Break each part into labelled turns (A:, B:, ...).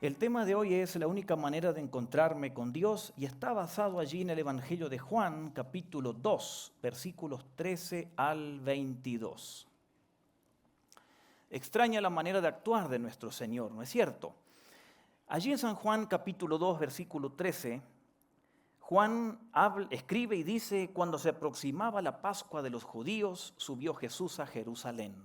A: El tema de hoy es la única manera de encontrarme con Dios y está basado allí en el Evangelio de Juan, capítulo 2, versículos 13 al 22. Extraña la manera de actuar de nuestro Señor, ¿no es cierto? Allí en San Juan, capítulo 2, versículo 13, Juan escribe y dice: cuando se aproximaba la Pascua de los judíos, subió Jesús a Jerusalén.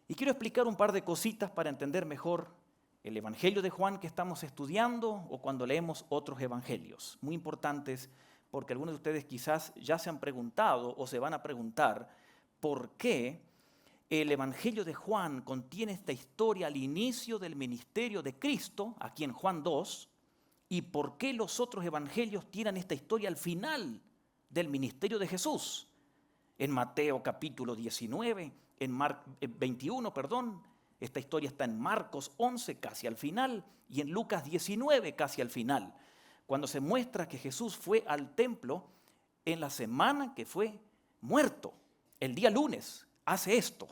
A: Y quiero explicar un par de cositas para entender mejor el Evangelio de Juan que estamos estudiando o cuando leemos otros evangelios. Muy importantes porque algunos de ustedes quizás ya se han preguntado o se van a preguntar por qué el Evangelio de Juan contiene esta historia al inicio del ministerio de Cristo, aquí en Juan 2, y por qué los otros evangelios tienen esta historia al final del ministerio de Jesús. En Mateo capítulo 19, en 21, esta historia está en Marcos 11, casi al final, y en Lucas 19, casi al final, cuando se muestra que Jesús fue al templo en la semana que fue muerto. El día lunes hace esto.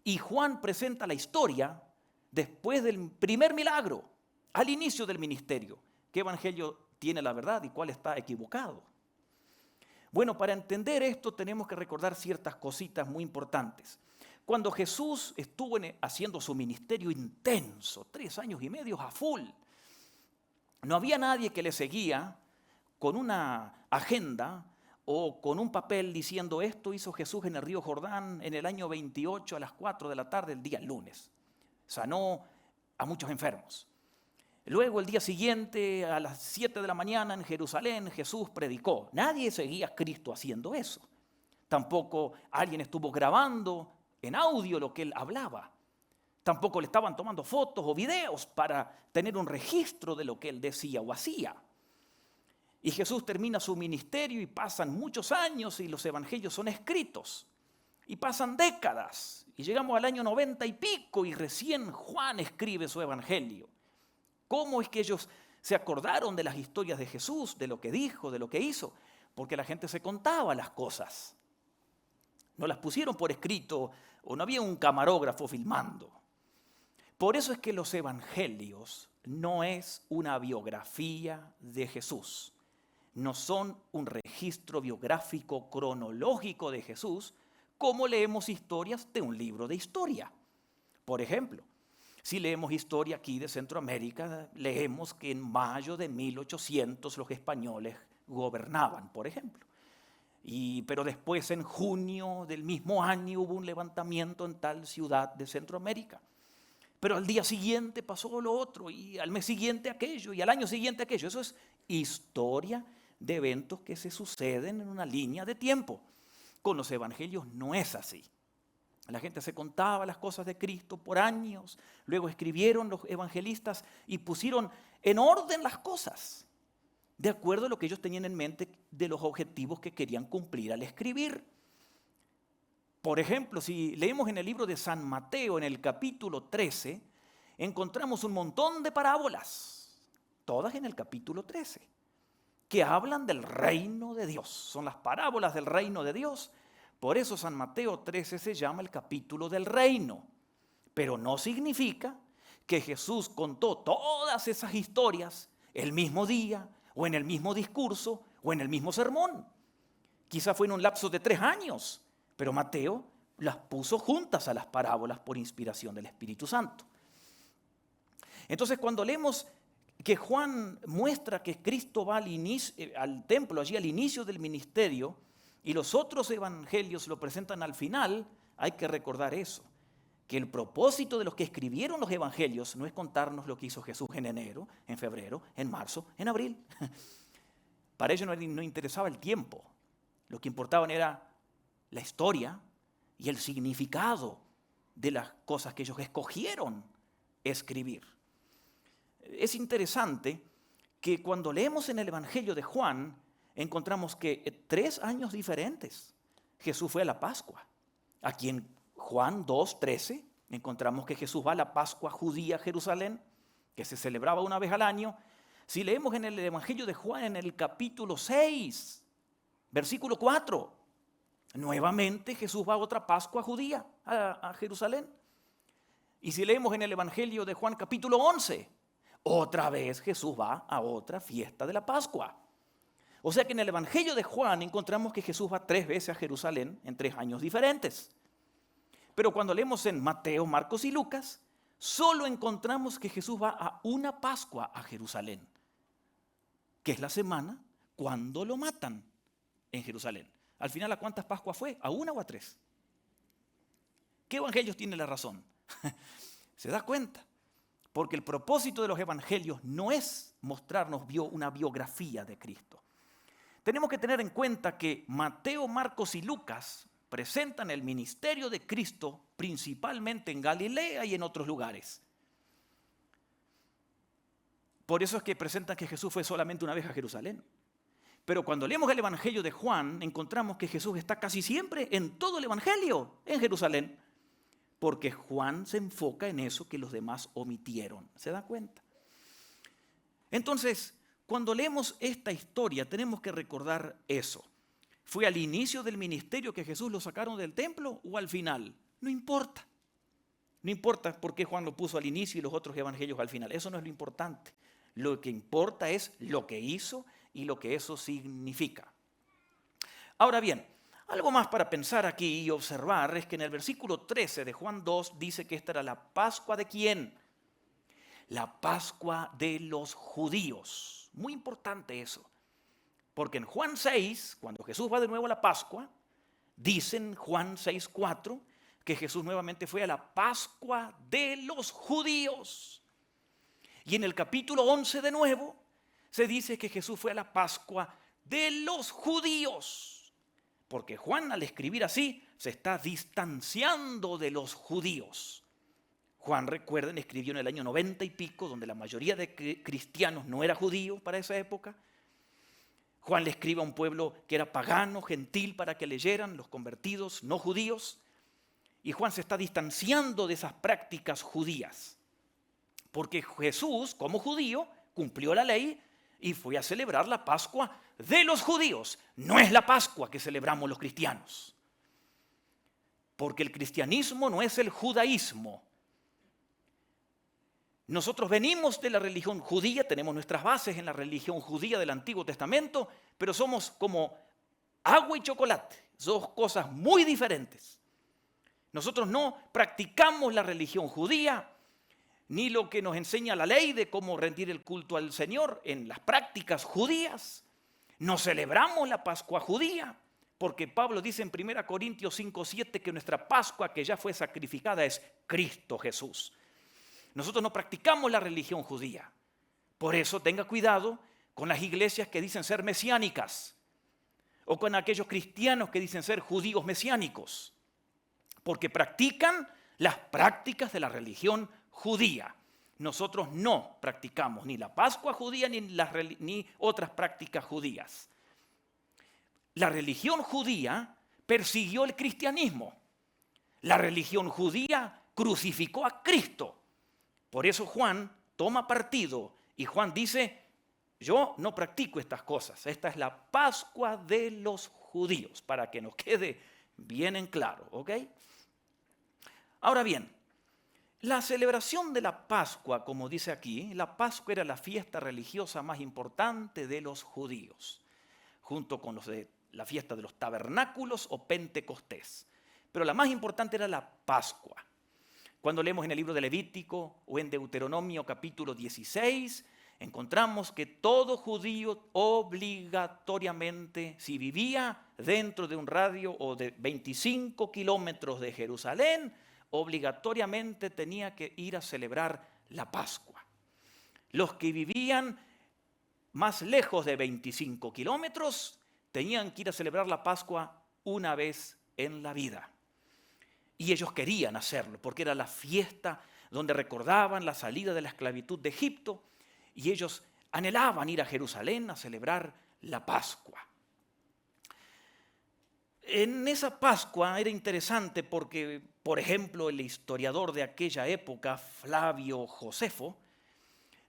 A: Y Juan presenta la historia después del primer milagro, al inicio del ministerio. ¿Qué evangelio tiene la verdad y cuál está equivocado? Bueno, para entender esto tenemos que recordar ciertas cositas muy importantes. Cuando Jesús estuvo haciendo su ministerio intenso, 3 años y medio a full, no había nadie que le seguía con una agenda o con un papel diciendo: esto hizo Jesús en el río Jordán en el año 28 a las 4 de la tarde el día lunes. Sanó a muchos enfermos. Luego el día siguiente a las 7 de la mañana en Jerusalén Jesús predicó. Nadie seguía a Cristo haciendo eso. Tampoco alguien estuvo grabando en audio lo que él hablaba. Tampoco le estaban tomando fotos o videos para tener un registro de lo que él decía o hacía. Y Jesús termina su ministerio y pasan muchos años y los evangelios son escritos. Y pasan décadas y llegamos al año 90 y pico y recién Juan escribe su evangelio. ¿Cómo es que ellos se acordaron de las historias de Jesús, de lo que dijo, de lo que hizo? Porque la gente se contaba las cosas. No las pusieron por escrito o no había un camarógrafo filmando. Por eso es que los evangelios no es una biografía de Jesús. No son un registro biográfico cronológico de Jesús como leemos historias de un libro de historia. Por ejemplo, si leemos historia aquí de Centroamérica, leemos que en mayo de 1800 los españoles gobernaban, por ejemplo. Pero después en junio del mismo año hubo un levantamiento en tal ciudad de Centroamérica. Pero al día siguiente pasó lo otro, y al mes siguiente aquello, y al año siguiente aquello. Eso es historia de eventos que se suceden en una línea de tiempo. Con los evangelios no es así. La gente se contaba las cosas de Cristo por años, luego escribieron los evangelistas y pusieron en orden las cosas, de acuerdo a lo que ellos tenían en mente de los objetivos que querían cumplir al escribir. Por ejemplo, si leemos en el libro de San Mateo, en el capítulo 13, encontramos un montón de parábolas, todas en el capítulo 13, que hablan del reino de Dios. Son las parábolas del reino de Dios. Por eso San Mateo 13 se llama el capítulo del reino. Pero no significa que Jesús contó todas esas historias el mismo día, o en el mismo discurso, o en el mismo sermón. Quizá fue en un lapso de 3 años, pero Mateo las puso juntas a las parábolas por inspiración del Espíritu Santo. Entonces, cuando leemos que Juan muestra que Cristo va al templo, allí al inicio del ministerio, y los otros evangelios lo presentan al final, hay que recordar eso, que el propósito de los que escribieron los evangelios no es contarnos lo que hizo Jesús en enero, en febrero, en marzo, en abril. Para ellos no interesaba el tiempo. Lo que importaban era la historia y el significado de las cosas que ellos escogieron escribir. Es interesante que cuando leemos en el Evangelio de Juan, encontramos que 3 años diferentes Jesús fue a la Pascua. Aquí en Juan 2:13 encontramos que Jesús va a la Pascua judía a Jerusalén, que se celebraba una vez al año. Si leemos en el Evangelio de Juan, en el capítulo 6, versículo 4, nuevamente Jesús va a otra Pascua judía a Jerusalén. Y si leemos en el Evangelio de Juan capítulo 11, otra vez Jesús va a otra fiesta de la Pascua. O sea que en el Evangelio de Juan encontramos que Jesús va 3 veces a Jerusalén en 3 años diferentes. Pero cuando leemos en Mateo, Marcos y Lucas, solo encontramos que Jesús va a una Pascua a Jerusalén, que es la semana cuando lo matan en Jerusalén. Al final, ¿a cuántas Pascuas fue? ¿A una o a 3? ¿Qué evangelios tiene la razón? ¿Se da cuenta? Porque el propósito de los evangelios no es mostrarnos una biografía de Cristo. Tenemos que tener en cuenta que Mateo, Marcos y Lucas presentan el ministerio de Cristo principalmente en Galilea y en otros lugares. Por eso es que presentan que Jesús fue solamente una vez a Jerusalén. Pero cuando leemos el Evangelio de Juan, encontramos que Jesús está casi siempre en todo el Evangelio en Jerusalén, porque Juan se enfoca en eso que los demás omitieron. ¿Se da cuenta? Entonces, cuando leemos esta historia, tenemos que recordar eso. ¿Fue al inicio del ministerio que Jesús lo sacaron del templo o al final? No importa. No importa por qué Juan lo puso al inicio y los otros evangelios al final. Eso no es lo importante. Lo que importa es lo que hizo y lo que eso significa. Ahora bien, algo más para pensar aquí y observar es que en el versículo 13 de Juan 2 dice que esta era la Pascua ¿de quién? La Pascua de los judíos. Muy importante eso. Porque en Juan 6, cuando Jesús va de nuevo a la Pascua, dice en Juan 6:4 que Jesús nuevamente fue a la Pascua de los judíos. Y en el capítulo 11 de nuevo se dice que Jesús fue a la Pascua de los judíos. Porque Juan, al escribir así, se está distanciando de los judíos. Juan, recuerden, escribió en el año 90 y pico, donde la mayoría de cristianos no era judío para esa época. Juan le escribe a un pueblo que era pagano, gentil, para que leyeran, los convertidos no judíos. Y Juan se está distanciando de esas prácticas judías. Porque Jesús, como judío, cumplió la ley y fue a celebrar la Pascua de los judíos. No es la Pascua que celebramos los cristianos. Porque el cristianismo no es el judaísmo. Nosotros venimos de la religión judía, tenemos nuestras bases en la religión judía del Antiguo Testamento, pero somos como agua y chocolate, dos cosas muy diferentes. Nosotros no practicamos la religión judía, ni lo que nos enseña la ley de cómo rendir el culto al Señor en las prácticas judías. No celebramos la Pascua judía, porque Pablo dice en 1 Corintios 5:7 que nuestra Pascua que ya fue sacrificada es Cristo Jesús. Nosotros no practicamos la religión judía. Por eso tenga cuidado con las iglesias que dicen ser mesiánicas o con aquellos cristianos que dicen ser judíos mesiánicos, porque practican las prácticas de la religión judía. Nosotros no practicamos ni la Pascua judía ni otras prácticas judías. La religión judía persiguió el cristianismo. La religión judía crucificó a Cristo. Por eso Juan toma partido y Juan dice, yo no practico estas cosas. Esta es la Pascua de los judíos, para que nos quede bien en claro, ¿ok? Ahora bien, la celebración de la Pascua, como dice aquí, la Pascua era la fiesta religiosa más importante de los judíos, junto con la fiesta de los tabernáculos o Pentecostés. Pero la más importante era la Pascua. Cuando leemos en el libro de Levítico o en Deuteronomio capítulo 16, encontramos que todo judío obligatoriamente, si vivía dentro de un radio o de 25 kilómetros de Jerusalén, obligatoriamente tenía que ir a celebrar la Pascua. Los que vivían más lejos de 25 kilómetros tenían que ir a celebrar la Pascua una vez en la vida. Y ellos querían hacerlo porque era la fiesta donde recordaban la salida de la esclavitud de Egipto y ellos anhelaban ir a Jerusalén a celebrar la Pascua. En esa Pascua era interesante porque, por ejemplo, el historiador de aquella época, Flavio Josefo,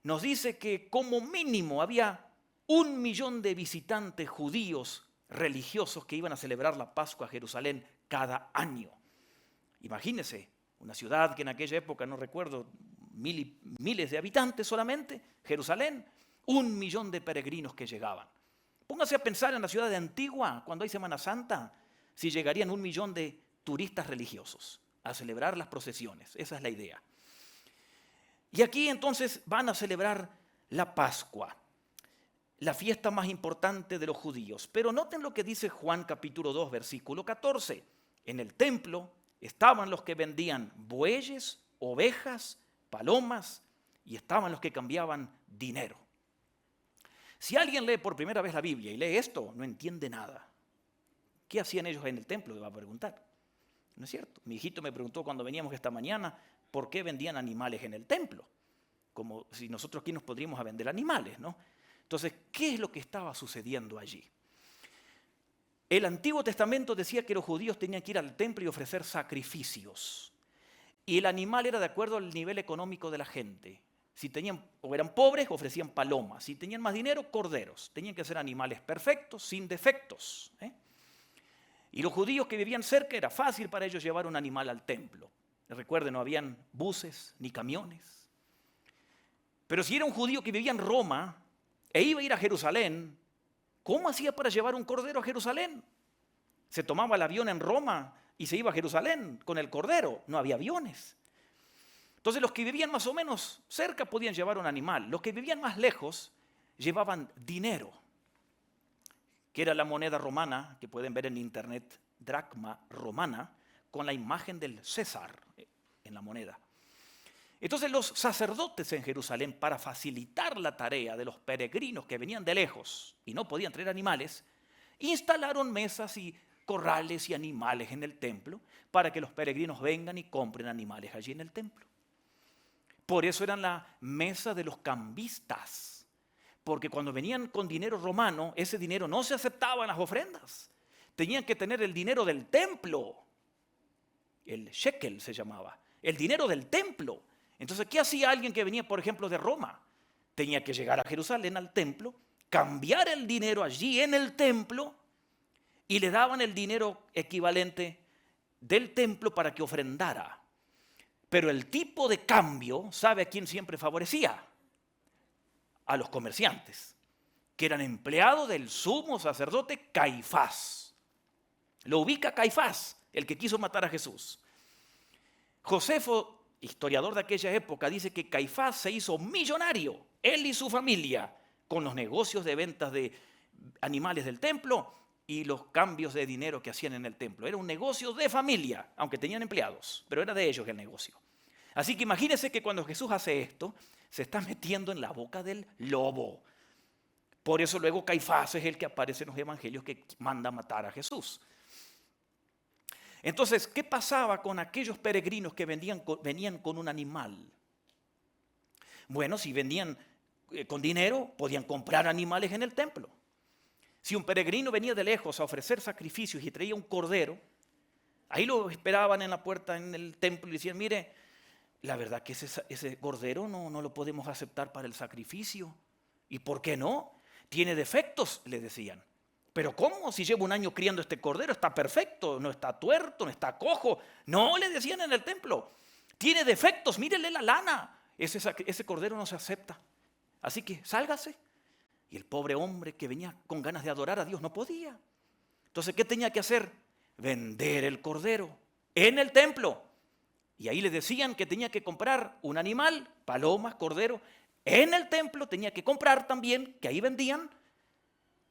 A: nos dice que como mínimo había 1 millón de visitantes judíos religiosos que iban a celebrar la Pascua a Jerusalén cada año. Imagínense, una ciudad que en aquella época, no recuerdo, miles de habitantes solamente, Jerusalén, 1.000.000 de peregrinos que llegaban. Póngase a pensar en la ciudad de Antigua, cuando hay Semana Santa, si llegarían 1.000.000 de turistas religiosos a celebrar las procesiones. Esa es la idea. Y aquí entonces van a celebrar la Pascua, la fiesta más importante de los judíos. Pero noten lo que dice Juan capítulo 2, versículo 14. En el templo estaban los que vendían bueyes, ovejas, palomas, y estaban los que cambiaban dinero. Si alguien lee por primera vez la Biblia y lee esto, no entiende nada. ¿Qué hacían ellos en el templo? Le va a preguntar. ¿No es cierto? Mi hijito me preguntó cuando veníamos esta mañana por qué vendían animales en el templo. Como si nosotros aquí nos podríamos a vender animales, ¿no? Entonces, ¿qué es lo que estaba sucediendo allí? El Antiguo Testamento decía que los judíos tenían que ir al templo y ofrecer sacrificios. Y el animal era de acuerdo al nivel económico de la gente. Si tenían o eran pobres, ofrecían palomas. Si tenían más dinero, corderos. Tenían que ser animales perfectos, sin defectos. Y los judíos que vivían cerca, era fácil para ellos llevar un animal al templo. Recuerden, no habían buses ni camiones. Pero si era un judío que vivía en Roma e iba a ir a Jerusalén, ¿cómo hacía para llevar un cordero a Jerusalén? Se tomaba el avión en Roma y se iba a Jerusalén con el cordero. No había aviones. Entonces los que vivían más o menos cerca podían llevar un animal. Los que vivían más lejos llevaban dinero, que era la moneda romana, que pueden ver en internet, dracma romana, con la imagen del César en la moneda. Entonces los sacerdotes en Jerusalén, para facilitar la tarea de los peregrinos que venían de lejos y no podían traer animales, instalaron mesas y corrales y animales en el templo para que los peregrinos vengan y compren animales allí en el templo. Por eso eran la mesa de los cambistas, porque cuando venían con dinero romano, ese dinero no se aceptaba en las ofrendas. Tenían que tener el dinero del templo, el shekel se llamaba, el dinero del templo. Entonces, ¿qué hacía alguien que venía, por ejemplo, de Roma? Tenía que llegar a Jerusalén, al templo, cambiar el dinero allí en el templo y le daban el dinero equivalente del templo para que ofrendara. Pero el tipo de cambio, ¿sabe a quién siempre favorecía? A los comerciantes, que eran empleados del sumo sacerdote Caifás. Lo ubica Caifás, el que quiso matar a Jesús. Josefo, historiador de aquella época, dice que Caifás se hizo millonario, él y su familia, con los negocios de ventas de animales del templo y los cambios de dinero que hacían en el templo. Era un negocio de familia, aunque tenían empleados, pero era de ellos el negocio. Así que imagínense que cuando Jesús hace esto, se está metiendo en la boca del lobo. Por eso luego Caifás es el que aparece en los evangelios que manda matar a Jesús. Entonces, ¿qué pasaba con aquellos peregrinos que venían con un animal? Bueno, si venían con dinero, podían comprar animales en el templo. Si un peregrino venía de lejos a ofrecer sacrificios y traía un cordero, ahí lo esperaban en la puerta en el templo y decían, mire, la verdad que ese cordero no lo podemos aceptar para el sacrificio. ¿Y por qué no? Tiene defectos, le decían. ¿Pero cómo? Si llevo un año criando este cordero, está perfecto, no está tuerto, no está cojo. No, le decían en el templo. Tiene defectos, mírele la lana. Ese cordero no se acepta. Así que sálgase. Y el pobre hombre que venía con ganas de adorar a Dios no podía. Entonces, ¿qué tenía que hacer? Vender el cordero en el templo. Y ahí le decían que tenía que comprar un animal, palomas, cordero. En el templo tenía que comprar también, que ahí vendían,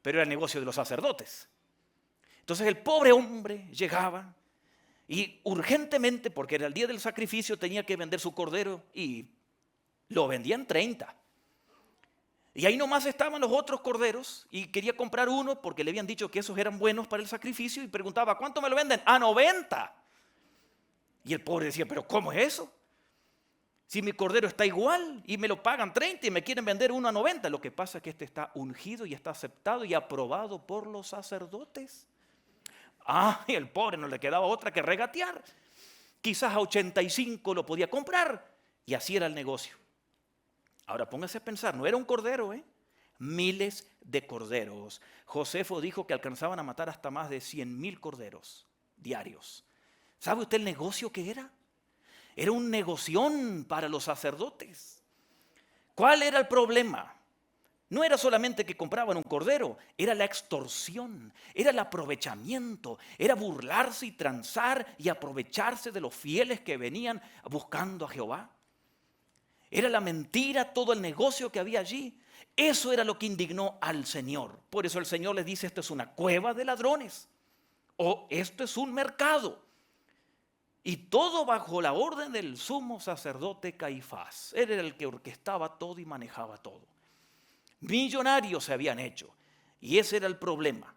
A: pero era el negocio de los sacerdotes. Entonces el pobre hombre llegaba y urgentemente, porque era el día del sacrificio, tenía que vender su cordero y lo vendían 30. Y ahí nomás estaban los otros corderos y quería comprar uno porque le habían dicho que esos eran buenos para el sacrificio y preguntaba, ¿cuánto me lo venden? A 90. Y el pobre decía, ¿pero cómo es eso? Si mi cordero está igual y me lo pagan 30 y me quieren vender uno a 90. Lo que pasa es que este está ungido y está aceptado y aprobado por los sacerdotes. Y el pobre no le quedaba otra que regatear. Quizás a 85 lo podía comprar y así era el negocio. Ahora póngase a pensar, no era un cordero, miles de corderos. Josefo dijo que alcanzaban a matar hasta más de 100,000 corderos diarios. ¿Sabe usted el negocio que era? Era un negoción para los sacerdotes. ¿Cuál era el problema? No era solamente que compraban un cordero, era la extorsión, era el aprovechamiento, era burlarse y transar y aprovecharse de los fieles que venían buscando a Jehová. Era la mentira, todo el negocio que había allí. Eso era lo que indignó al Señor. Por eso el Señor les dice, esto es una cueva de ladrones o esto es un mercado. Y todo bajo la orden del sumo sacerdote Caifás. Él era el que orquestaba todo y manejaba todo. Millonarios se habían hecho. Y ese era el problema.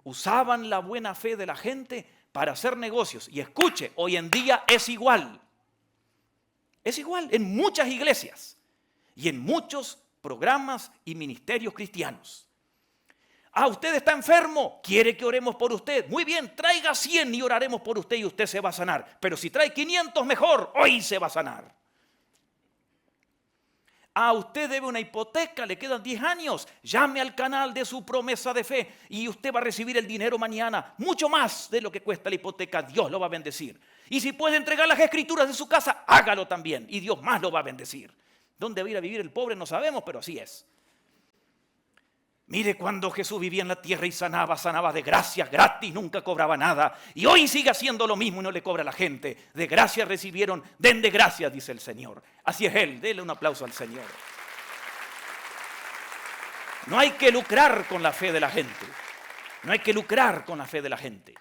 A: Usaban la buena fe de la gente para hacer negocios. Y escuche, hoy en día es igual. Es igual en muchas iglesias y en muchos programas y ministerios cristianos. Usted está enfermo, quiere que oremos por usted. Muy bien, traiga 100 y oraremos por usted y usted se va a sanar. Pero si trae 500 mejor, hoy se va a sanar. Usted debe una hipoteca, le quedan 10 años. Llame al canal de su promesa de fe y usted va a recibir el dinero mañana. Mucho más de lo que cuesta la hipoteca, Dios lo va a bendecir. Y si puede entregar las escrituras de su casa, hágalo también y Dios más lo va a bendecir. ¿Dónde va a ir a vivir el pobre? No sabemos, pero así es. Mire, cuando Jesús vivía en la tierra y sanaba de gracia, gratis, nunca cobraba nada. Y hoy sigue haciendo lo mismo y no le cobra a la gente. De gracia recibieron, den de gracia, dice el Señor. Así es Él, denle un aplauso al Señor. No hay que lucrar con la fe de la gente. No hay que lucrar con la fe de la gente.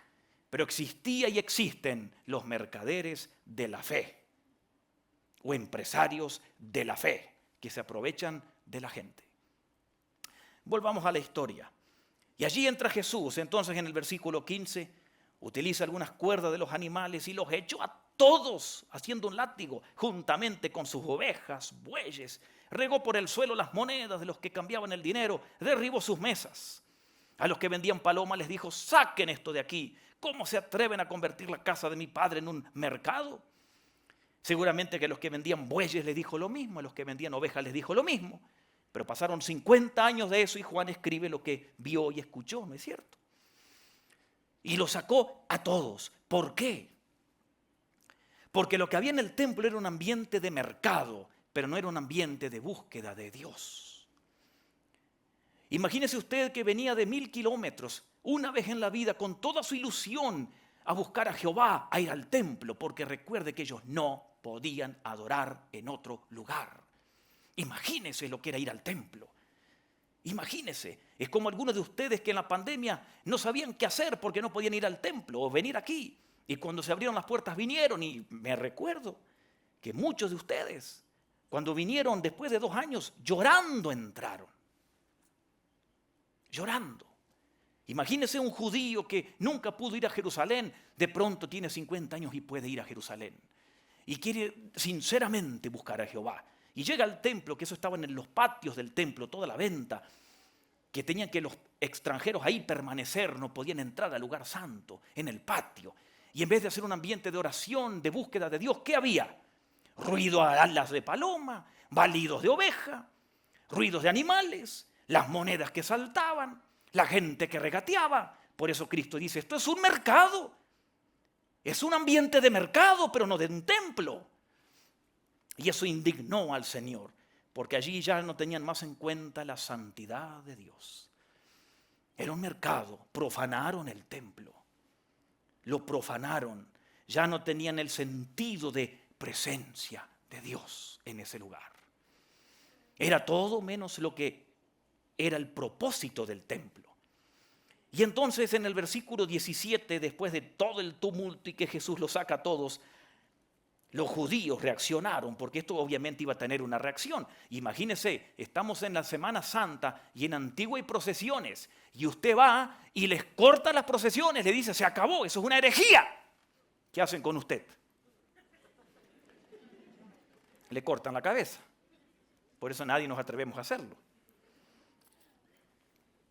A: Pero existía y existen los mercaderes de la fe. O empresarios de la fe que se aprovechan de la gente. Volvamos a la historia. Y allí entra Jesús, entonces en el versículo 15, utiliza algunas cuerdas de los animales y los echó a todos haciendo un látigo, juntamente con sus ovejas, bueyes. Regó por el suelo las monedas de los que cambiaban el dinero, derribó sus mesas. A los que vendían palomas les dijo, saquen esto de aquí. ¿Cómo se atreven a convertir la casa de mi padre en un mercado? Seguramente que a los que vendían bueyes les dijo lo mismo, a los que vendían ovejas les dijo lo mismo. Pero pasaron 50 años de eso y Juan escribe lo que vio y escuchó, ¿no es cierto? Y lo sacó a todos. ¿Por qué? Porque lo que había en el templo era un ambiente de mercado, pero no era un ambiente de búsqueda de Dios. Imagínese usted que venía de 1000 kilómetros, una vez en la vida, con toda su ilusión, a buscar a Jehová, a ir al templo, porque recuerde que ellos no podían adorar en otro lugar. Imagínese lo que era ir al templo. Imagínese, es como algunos de ustedes que en la pandemia no sabían qué hacer porque no podían ir al templo o venir aquí. Y cuando se abrieron las puertas vinieron y me recuerdo que muchos de ustedes, cuando vinieron después de 2 años, llorando entraron. Llorando. Imagínese un judío que nunca pudo ir a Jerusalén, de pronto tiene 50 años y puede ir a Jerusalén. Y quiere sinceramente buscar a Jehová. Y llega al templo, que eso estaba en los patios del templo, toda la venta, que tenían que los extranjeros ahí permanecer, no podían entrar al lugar santo, en el patio. Y en vez de hacer un ambiente de oración, de búsqueda de Dios, ¿qué había? Ruido a alas de paloma, balidos de oveja, ruidos de animales, las monedas que saltaban, la gente que regateaba. Por eso Cristo dice, esto es un mercado. Es un ambiente de mercado, pero no de un templo. Y eso indignó al Señor, porque allí ya no tenían más en cuenta la santidad de Dios. Era un mercado, profanaron el templo, lo profanaron, ya no tenían el sentido de presencia de Dios en ese lugar. Era todo menos lo que era el propósito del templo. Y entonces en el versículo 17, después de todo el tumulto y que Jesús los saca a todos, los judíos reaccionaron, porque esto obviamente iba a tener una reacción. Imagínense, estamos en la Semana Santa y en Antigua hay procesiones. Y usted va y les corta las procesiones, le dice, se acabó, eso es una herejía. ¿Qué hacen con usted? Le cortan la cabeza. Por eso nadie nos atrevemos a hacerlo.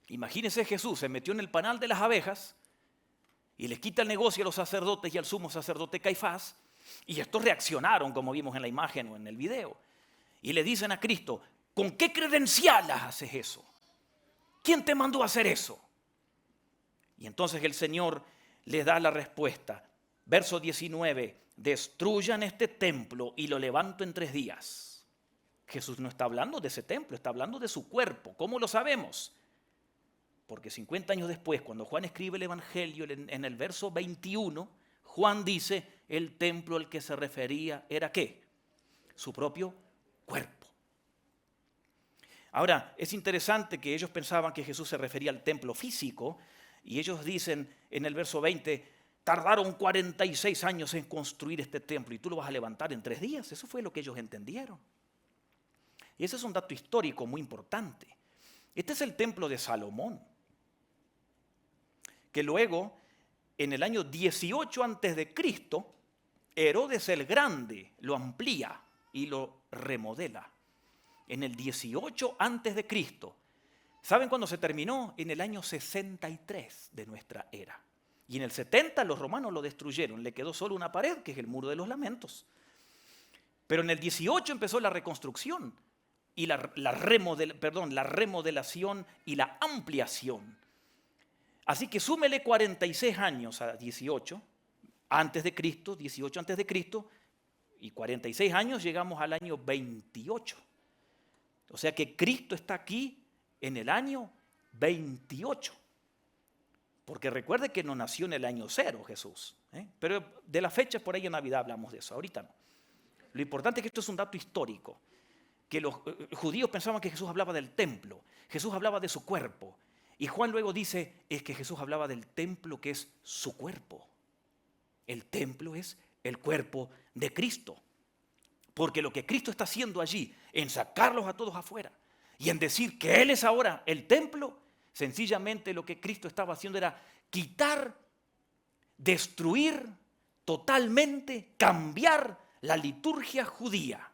A: Imagínense, Jesús se metió en el panal de las abejas y les quita el negocio a los sacerdotes y al sumo sacerdote Caifás. Y estos reaccionaron, como vimos en la imagen o en el video. Y le dicen a Cristo, ¿con qué credenciales haces eso? ¿Quién te mandó a hacer eso? Y entonces el Señor les da la respuesta. Verso 19, destruyan este templo y lo levanto en 3 días. Jesús no está hablando de ese templo, está hablando de su cuerpo. ¿Cómo lo sabemos? Porque 50 años después, cuando Juan escribe el Evangelio, en el verso 21, Juan dice, el templo al que se refería era ¿qué? Su propio cuerpo. Ahora, es interesante que ellos pensaban que Jesús se refería al templo físico, y ellos dicen en el verso 20, tardaron 46 años en construir este templo y tú lo vas a levantar en 3 días. Eso fue lo que ellos entendieron. Y ese es un dato histórico muy importante. Este es el templo de Salomón, que luego, en el año 18 a.C., Herodes el Grande lo amplía y lo remodela. En el 18 a.C. ¿Saben cuándo se terminó? En el año 63 de nuestra era. Y en el 70 los romanos lo destruyeron. Le quedó solo una pared, que es el Muro de los Lamentos. Pero en el 18 empezó la reconstrucción y la remodelación y la ampliación. Así que súmele 46 años a 18 antes de Cristo, 18 antes de Cristo, y 46 años llegamos al año 28. O sea que Cristo está aquí en el año 28. Porque recuerde que no nació en el año 0 Jesús. Pero de las fechas por ahí en Navidad hablamos de eso, ahorita no. Lo importante es que esto es un dato histórico. Que los judíos pensaban que Jesús hablaba del templo. Jesús hablaba de su cuerpo. Y Juan luego dice, es que Jesús hablaba del templo que es su cuerpo. El templo es el cuerpo de Cristo. Porque lo que Cristo está haciendo allí, en sacarlos a todos afuera y en decir que Él es ahora el templo, sencillamente lo que Cristo estaba haciendo era quitar, destruir totalmente, cambiar la liturgia judía.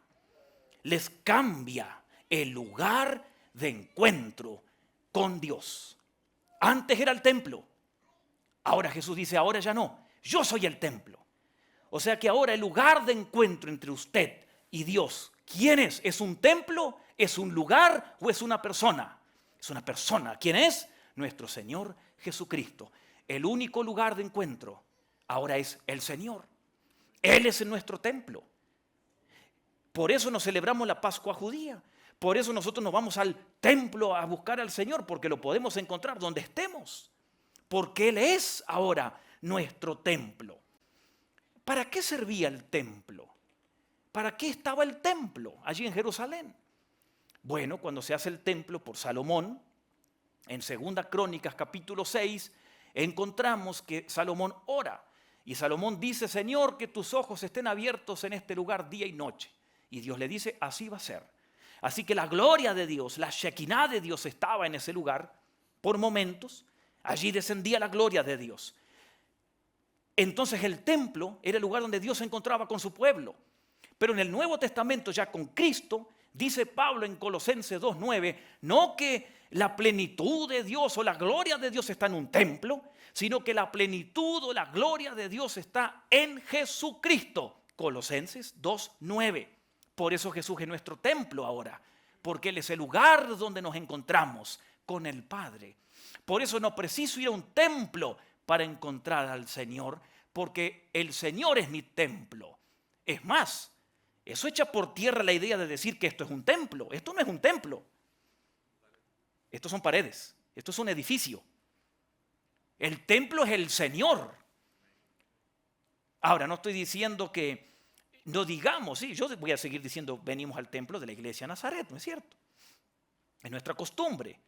A: Les cambia el lugar de encuentro con Dios. Antes era el templo. Ahora Jesús dice, ahora ya no. Yo soy el templo. O sea que ahora el lugar de encuentro entre usted y Dios, ¿quién es? ¿Es un templo? ¿Es un lugar? ¿O es una persona? Es una persona. ¿Quién es? Nuestro Señor Jesucristo. El único lugar de encuentro ahora es el Señor. Él es nuestro templo. Por eso nos celebramos la Pascua judía. Por eso nosotros nos vamos al templo a buscar al Señor, porque lo podemos encontrar donde estemos. Porque Él es ahora nuestro templo. ¿Para qué servía el templo? ¿Para qué estaba el templo allí en Jerusalén? Bueno, cuando se hace el templo por Salomón, en 2 Crónicas capítulo 6, encontramos que Salomón ora. Y Salomón dice, Señor, que tus ojos estén abiertos en este lugar día y noche. Y Dios le dice, así va a ser. Así que la gloria de Dios, la Shekinah de Dios estaba en ese lugar por momentos. Allí descendía la gloria de Dios. Entonces el templo era el lugar donde Dios se encontraba con su pueblo. Pero en el Nuevo Testamento, ya con Cristo, dice Pablo en Colosenses 2:9, no que la plenitud de Dios o la gloria de Dios está en un templo, sino que la plenitud o la gloria de Dios está en Jesucristo. Colosenses 2:9. Por eso Jesús es nuestro templo ahora, porque Él es el lugar donde nos encontramos con el Padre. Por eso no preciso ir a un templo para encontrar al Señor, porque el Señor es mi templo. Es más, eso echa por tierra la idea de decir que esto es un templo. Esto no es un templo. Estos son paredes. Esto es un edificio. El templo es el Señor. Ahora, no estoy diciendo que no digamos, sí, yo voy a seguir diciendo venimos al templo de la iglesia de Nazaret, ¿no es cierto? Es nuestra costumbre.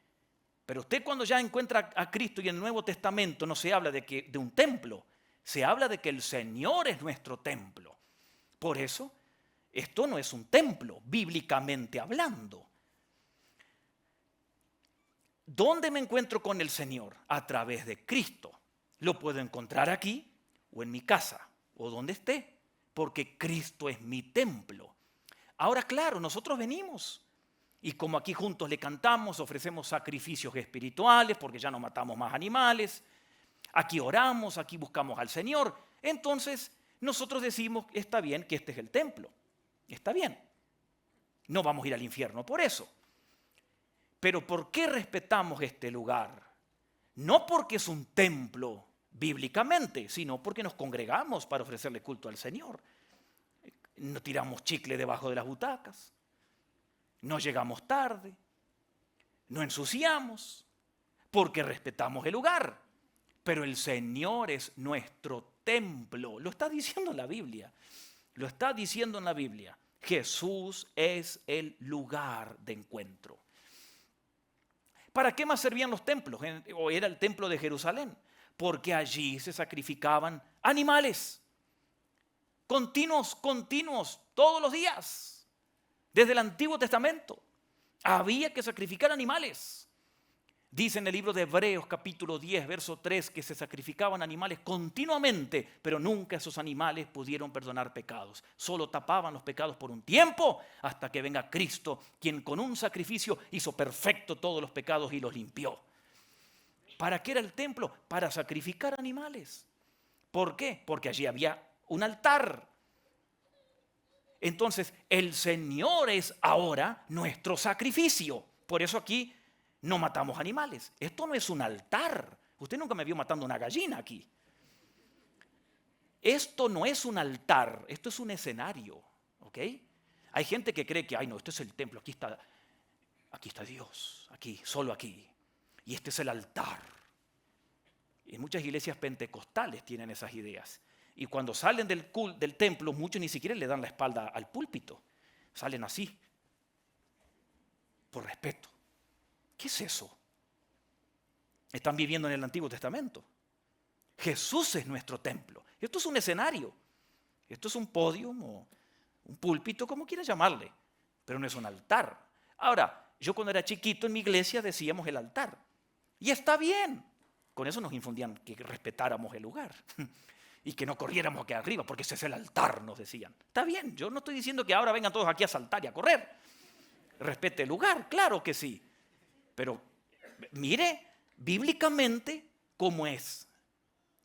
A: Pero usted cuando ya encuentra a Cristo y en el Nuevo Testamento no se habla de un templo, se habla de que el Señor es nuestro templo. Por eso, esto no es un templo, bíblicamente hablando. ¿Dónde me encuentro con el Señor? A través de Cristo. Lo puedo encontrar aquí o en mi casa o donde esté, porque Cristo es mi templo. Ahora, claro, nosotros venimos y como aquí juntos le cantamos, ofrecemos sacrificios espirituales porque ya no matamos más animales. Aquí oramos, aquí buscamos al Señor. Entonces, nosotros decimos, está bien que este es el templo. Está bien. No vamos a ir al infierno por eso. Pero ¿por qué respetamos este lugar? No porque es un templo bíblicamente, sino porque nos congregamos para ofrecerle culto al Señor. No tiramos chicle debajo de las butacas, no llegamos tarde, no ensuciamos, porque respetamos el lugar. Pero el Señor es nuestro templo. Lo está diciendo la Biblia. Lo está diciendo en la Biblia. Jesús es el lugar de encuentro. ¿Para qué más servían los templos? O era el templo de Jerusalén. Porque allí se sacrificaban animales. Continuos, todos los días. Desde el Antiguo Testamento. Había que sacrificar animales. Dice en el libro de Hebreos capítulo 10, verso 3, que se sacrificaban animales continuamente, pero nunca esos animales pudieron perdonar pecados. Solo tapaban los pecados por un tiempo hasta que venga Cristo, quien con un sacrificio hizo perfecto todos los pecados y los limpió. ¿Para qué era el templo? Para sacrificar animales. ¿Por qué? Porque allí había un altar. Entonces, el Señor es ahora nuestro sacrificio. Por eso aquí no matamos animales. Esto no es un altar. Usted nunca me vio matando una gallina aquí. Esto no es un altar, esto es un escenario. ¿Ok? Hay gente que cree que, ay no, esto es el templo, aquí está Dios, aquí, solo aquí. Y este es el altar. Y muchas iglesias pentecostales tienen esas ideas. Y cuando salen del templo, muchos ni siquiera le dan la espalda al púlpito. Salen así, por respeto. ¿Qué es eso? Están viviendo en el Antiguo Testamento. Jesús es nuestro templo. Esto es un escenario. Esto es un podio, un púlpito, como quieras llamarle. Pero no es un altar. Ahora, yo cuando era chiquito en mi iglesia decíamos el altar. Y está bien. Con eso nos infundían que respetáramos el lugar. Y que no corriéramos aquí arriba, porque ese es el altar, nos decían. Está bien, yo no estoy diciendo que ahora vengan todos aquí a saltar y a correr. Respete el lugar, claro que sí. Pero mire bíblicamente cómo es.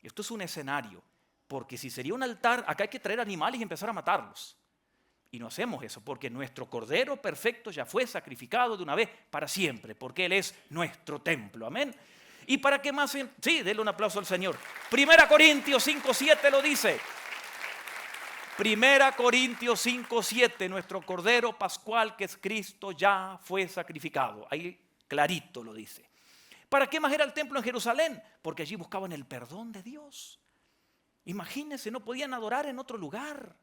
A: Esto es un escenario. Porque si sería un altar, acá hay que traer animales y empezar a matarlos. Y no hacemos eso, porque nuestro Cordero perfecto ya fue sacrificado de una vez para siempre, porque Él es nuestro templo. Amén. ¿Y para qué más? Sí, denle un aplauso al Señor. 1 Corintios 5:7 lo dice. 1 Corintios 5:7, nuestro Cordero Pascual, que es Cristo, ya fue sacrificado. Ahí clarito lo dice. ¿Para qué más era el templo en Jerusalén? Porque allí buscaban el perdón de Dios. Imagínense, no podían adorar en otro lugar.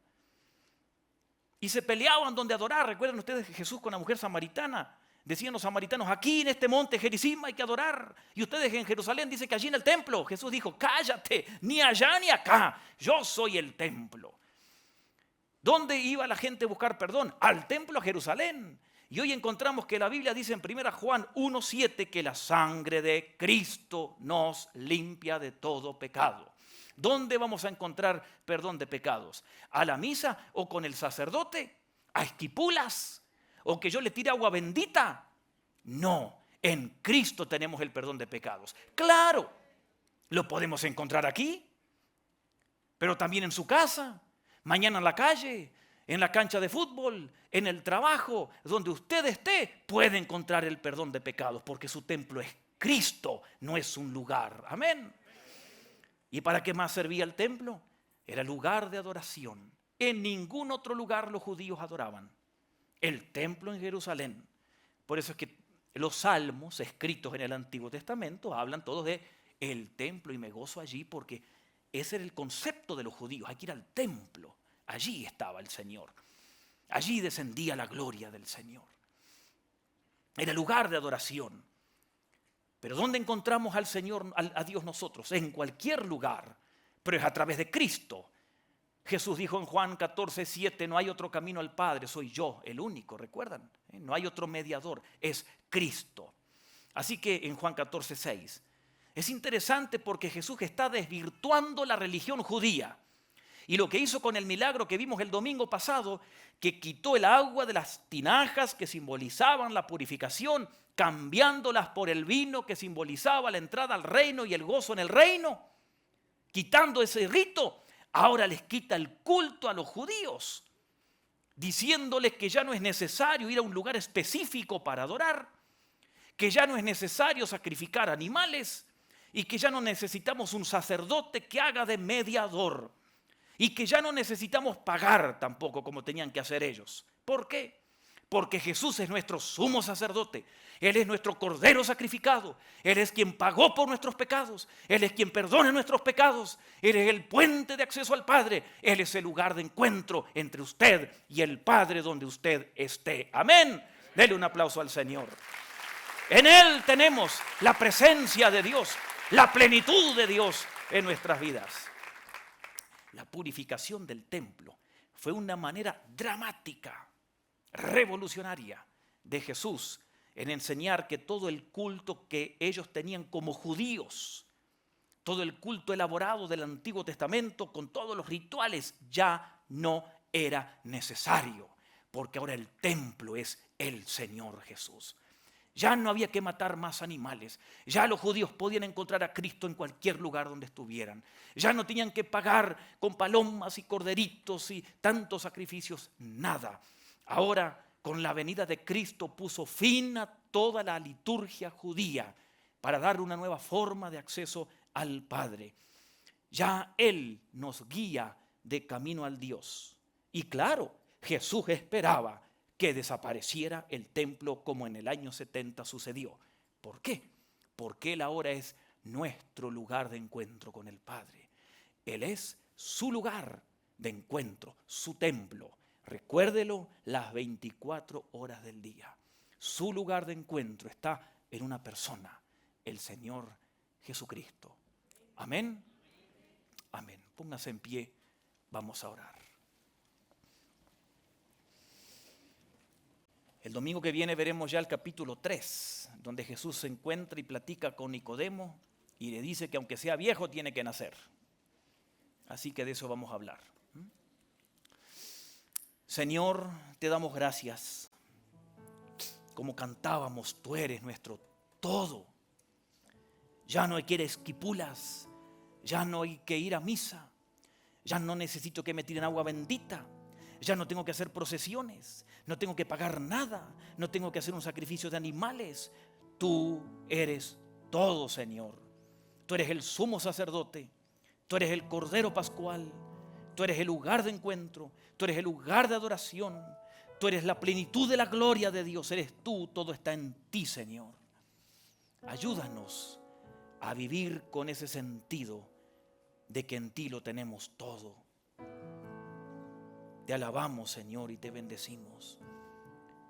A: Y se peleaban donde adorar. ¿Recuerdan ustedes Jesús con la mujer samaritana? Decían los samaritanos, aquí en este monte Gerizim hay que adorar. Y ustedes en Jerusalén dicen que allí en el templo. Jesús dijo, cállate, ni allá ni acá. Yo soy el templo. ¿Dónde iba la gente a buscar perdón? Al templo, a Jerusalén. Y hoy encontramos que la Biblia dice en 1 Juan 1:7 que la sangre de Cristo nos limpia de todo pecado. ¿Dónde vamos a encontrar perdón de pecados? ¿A la misa o con el sacerdote? ¿A Esquipulas? ¿O que yo le tire agua bendita? No, en Cristo tenemos el perdón de pecados. Claro, lo podemos encontrar aquí, pero también en su casa, mañana en la calle, en la cancha de fútbol, en el trabajo, donde usted esté, puede encontrar el perdón de pecados, porque su templo es Cristo, no es un lugar. Amén. ¿Y para qué más servía el templo? Era lugar de adoración. En ningún otro lugar los judíos adoraban. El templo en Jerusalén. Por eso es que los salmos escritos en el Antiguo Testamento hablan todos de el templo, y me gozo allí porque ese era el concepto de los judíos. Hay que ir al templo. Allí estaba el Señor. Allí descendía la gloria del Señor. Era lugar de adoración. Pero ¿dónde encontramos al Señor, a Dios nosotros? En cualquier lugar, pero es a través de Cristo. Jesús dijo en Juan 14:7, no hay otro camino al Padre, soy yo el único, ¿recuerdan? No hay otro mediador, es Cristo. Así que en Juan 14:6, es interesante porque Jesús está desvirtuando la religión judía. Y lo que hizo con el milagro que vimos el domingo pasado, que quitó el agua de las tinajas que simbolizaban la purificación, cambiándolas por el vino que simbolizaba la entrada al reino y el gozo en el reino, quitando ese rito, ahora les quita el culto a los judíos, diciéndoles que ya no es necesario ir a un lugar específico para adorar, que ya no es necesario sacrificar animales, y que ya no necesitamos un sacerdote que haga de mediador y que ya no necesitamos pagar tampoco como tenían que hacer ellos. ¿Por qué? Porque Jesús es nuestro sumo sacerdote. Él es nuestro cordero sacrificado. Él es quien pagó por nuestros pecados. Él es quien perdona nuestros pecados. Él es el puente de acceso al Padre. Él es el lugar de encuentro entre usted y el Padre donde usted esté. Amén. Dele un aplauso al Señor. En Él tenemos la presencia de Dios, la plenitud de Dios en nuestras vidas. La purificación del templo fue una manera dramática, revolucionaria de Jesús en enseñar que todo el culto que ellos tenían como judíos, todo el culto elaborado del Antiguo Testamento con todos los rituales ya no era necesario, porque ahora el templo es el Señor Jesús. Ya no había que matar más animales. Ya los judíos podían encontrar a Cristo en cualquier lugar donde estuvieran. Ya no tenían que pagar con palomas y corderitos y tantos sacrificios, nada. Ahora, con la venida de Cristo, puso fin a toda la liturgia judía para dar una nueva forma de acceso al Padre. Ya Él nos guía de camino al Dios. Y claro, Jesús esperaba que desapareciera el templo como en el año 70 sucedió. ¿Por qué? Porque Él ahora es nuestro lugar de encuentro con el Padre. Él es su lugar de encuentro, su templo. Recuérdelo las 24 horas del día. Su lugar de encuentro está en una persona, el Señor Jesucristo. Amén. Amén. Póngase en pie, vamos a orar. El domingo que viene veremos ya el capítulo 3, donde Jesús se encuentra y platica con Nicodemo y le dice que aunque sea viejo tiene que nacer. Así que de eso vamos a hablar. Señor, te damos gracias. Como cantábamos, tú eres nuestro todo. Ya no hay que ir a esquipulas, ya no hay que ir a misa, ya no necesito que me tiren agua bendita. Ya no tengo que hacer procesiones, no tengo que pagar nada, no tengo que hacer un sacrificio de animales. Tú eres todo, Señor. Tú eres el sumo sacerdote, tú eres el Cordero Pascual, tú eres el lugar de encuentro, tú eres el lugar de adoración, tú eres la plenitud de la gloria de Dios, eres tú, todo está en ti, Señor. Ayúdanos a vivir con ese sentido de que en ti lo tenemos todo. Te alabamos, Señor, y te bendecimos.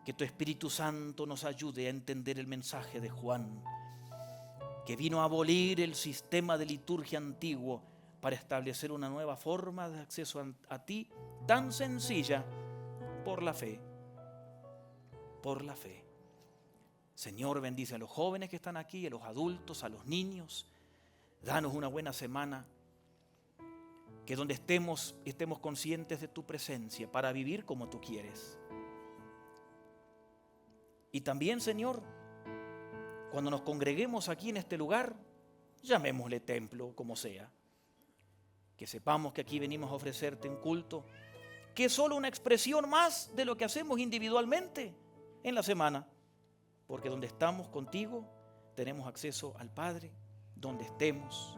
A: Que tu Espíritu Santo nos ayude a entender el mensaje de Juan, que vino a abolir el sistema de liturgia antiguo para establecer una nueva forma de acceso a ti, tan sencilla, por la fe. Por la fe. Señor, bendice a los jóvenes que están aquí, a los adultos, a los niños. Danos una buena semana. Que donde estemos conscientes de tu presencia para vivir como tú quieres. Y también, Señor, cuando nos congreguemos aquí en este lugar, llamémosle templo, como sea. Que sepamos que aquí venimos a ofrecerte un culto que es solo una expresión más de lo que hacemos individualmente en la semana. Porque donde estamos contigo, tenemos acceso al Padre, donde estemos.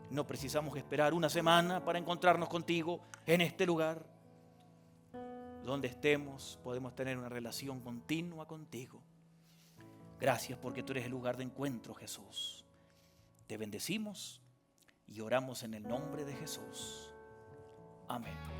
A: No precisamos esperar una semana para encontrarnos contigo en este lugar. Donde estemos, podemos tener una relación continua contigo. Gracias porque tú eres el lugar de encuentro, Jesús. Te bendecimos y oramos en el nombre de Jesús. Amén.